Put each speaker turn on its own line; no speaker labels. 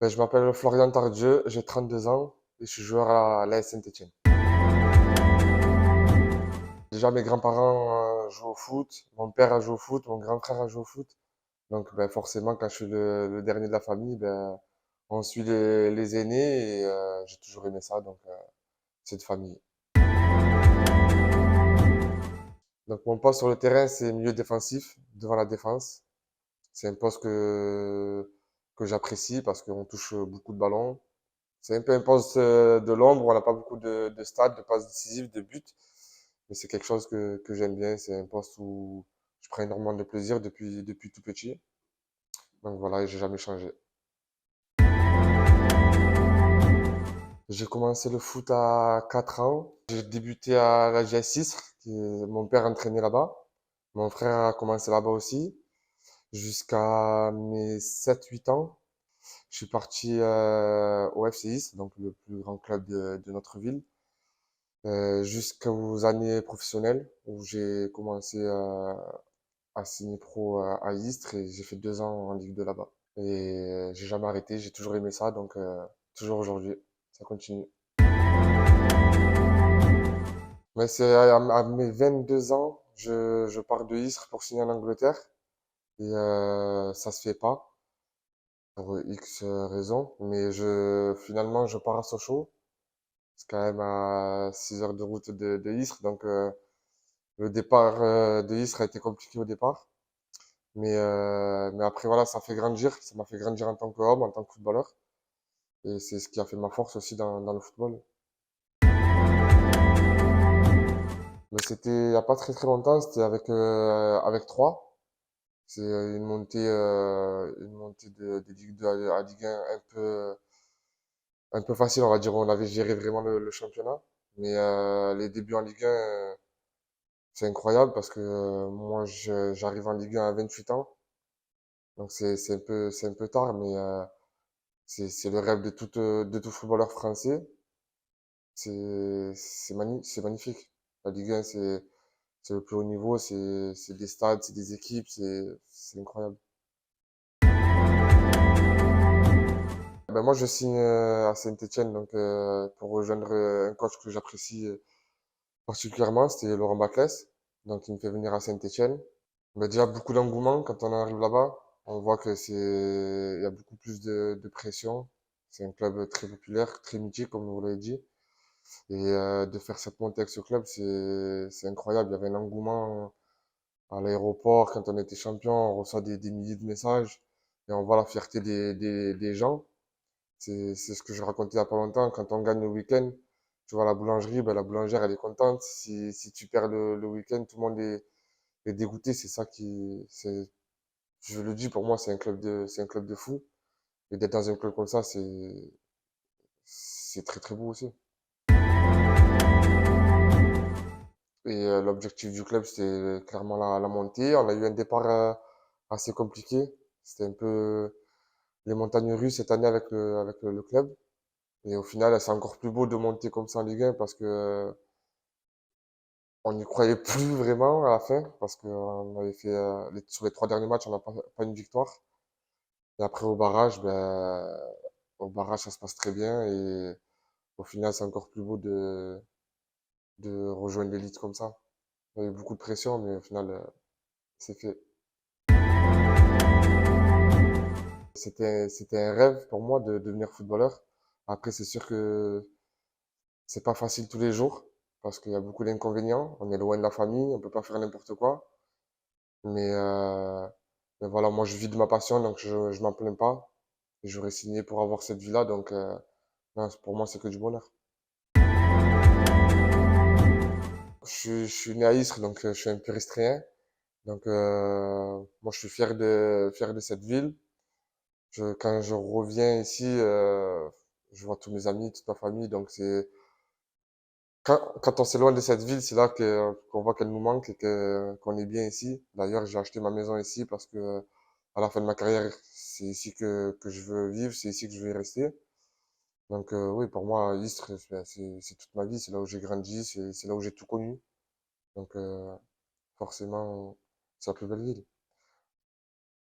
Je m'appelle Florian Tardieu, j'ai 32 ans et je suis joueur à l'AS Saint-Étienne. Déjà, mes grands-parents jouent au foot, mon père a joué au foot, mon grand frère a joué au foot. Donc, forcément, quand je suis le dernier de la famille, on suit les aînés et j'ai toujours aimé ça, donc c'est de famille. Donc, mon poste sur le terrain, c'est milieu défensif, devant la défense. C'est un poste que j'apprécie parce qu'on touche beaucoup de ballons. C'est un peu un poste de l'ombre, on n'a pas beaucoup de stats, de passes décisives, de buts, mais c'est quelque chose que j'aime bien. C'est un poste où je prends énormément de plaisir depuis tout petit. Donc voilà, et j'ai jamais changé. J'ai commencé le foot à 4 ans. J'ai débuté à la GS Istres, mon père entraînait là-bas. Mon frère a commencé là-bas aussi, jusqu'à mes 7 8 ans. Je suis parti au FC Istres, donc le plus grand club de notre ville. Jusqu'aux années professionnelles où j'ai commencé à signer pro à Istres et j'ai fait 2 ans en Ligue 2 là-bas. Et j'ai jamais arrêté, j'ai toujours aimé ça, donc toujours aujourd'hui, ça continue. Mais c'est à mes 22 ans, je pars de Istres pour signer en Angleterre et ça se fait pas pour X raisons, mais finalement je pars à Sochaux, c'est quand même à 6 heures de route de Istres, donc le départ de Istres a été compliqué au départ. Mais après, voilà, ça fait grandir. Ça m'a fait grandir en tant qu'homme, en tant que footballeur. Et c'est ce qui a fait ma force aussi dans le football. Mais c'était il n'y a pas très très longtemps, c'était avec 3. C'est une montée de Ligue 2 à Ligue 1 un peu facile, on va dire. On avait géré vraiment le championnat. Mais les débuts en Ligue 1, c'est incroyable parce que moi, j'arrive en Ligue 1 à 28 ans. Donc c'est un peu tard, mais c'est le rêve de tout footballeur français. C'est magnifique. La Ligue 1, c'est le plus haut niveau, c'est des stades, c'est des équipes, c'est incroyable. Moi, je signe à Saint-Étienne donc, pour rejoindre un coach que j'apprécie particulièrement, c'était Laurent Baclès. Donc, il me fait venir à Saint-Étienne. Déjà, beaucoup d'engouement quand on arrive là-bas. On voit il y a beaucoup plus de pression. C'est un club très populaire, très mythique, comme vous l'avez dit. Et de faire cette montée avec ce club, c'est incroyable. Il y avait un engouement à l'aéroport quand on était champion. On reçoit des milliers de messages et on voit la fierté des gens. C'est ce que je racontais il y a pas longtemps. Quand on gagne le week-end, tu vois la boulangerie, la boulangère, elle est contente. Si tu perds le week-end, tout le monde est dégoûté. C'est ça je le dis, pour moi, c'est un club de fou. Et d'être dans un club comme ça, c'est très très beau aussi. Et l'objectif du club, c'était clairement la montée. On a eu un départ assez compliqué. C'était un peu les montagnes russes cette année avec le club. Et au final, c'est encore plus beau de monter comme ça en Ligue 1 parce que on n'y croyait plus vraiment à la fin parce qu'on avait fait sur les 3 derniers matchs, on n'a pas une victoire. Et après au barrage, ça se passe très bien et au final, c'est encore plus beau de rejoindre l'élite comme ça. Il y a eu beaucoup de pression, mais au final, c'est fait. C'était un rêve pour moi de devenir footballeur. Après, c'est sûr que c'est pas facile tous les jours parce qu'il y a beaucoup d'inconvénients. On est loin de la famille, on peut pas faire n'importe quoi. Mais, euh, mais voilà, moi je vis de ma passion, donc je m'en plains pas. Et j'aurais signé pour avoir cette vie-là, donc non, pour moi c'est que du bonheur. Je suis né à Istres, donc je suis un peu restreint. Donc moi je suis fier de cette ville. Quand je reviens ici, je vois tous mes amis, toute ma famille. Donc quand on s'éloigne de cette ville, c'est là qu'on voit qu'elle nous manque et qu'on est bien ici. D'ailleurs, j'ai acheté ma maison ici parce que à la fin de ma carrière, c'est ici que je veux vivre, c'est ici que je veux y rester. Donc oui, pour moi, Istres, c'est toute ma vie. C'est là où j'ai grandi, c'est là où j'ai tout connu. Donc forcément, c'est la plus belle ville.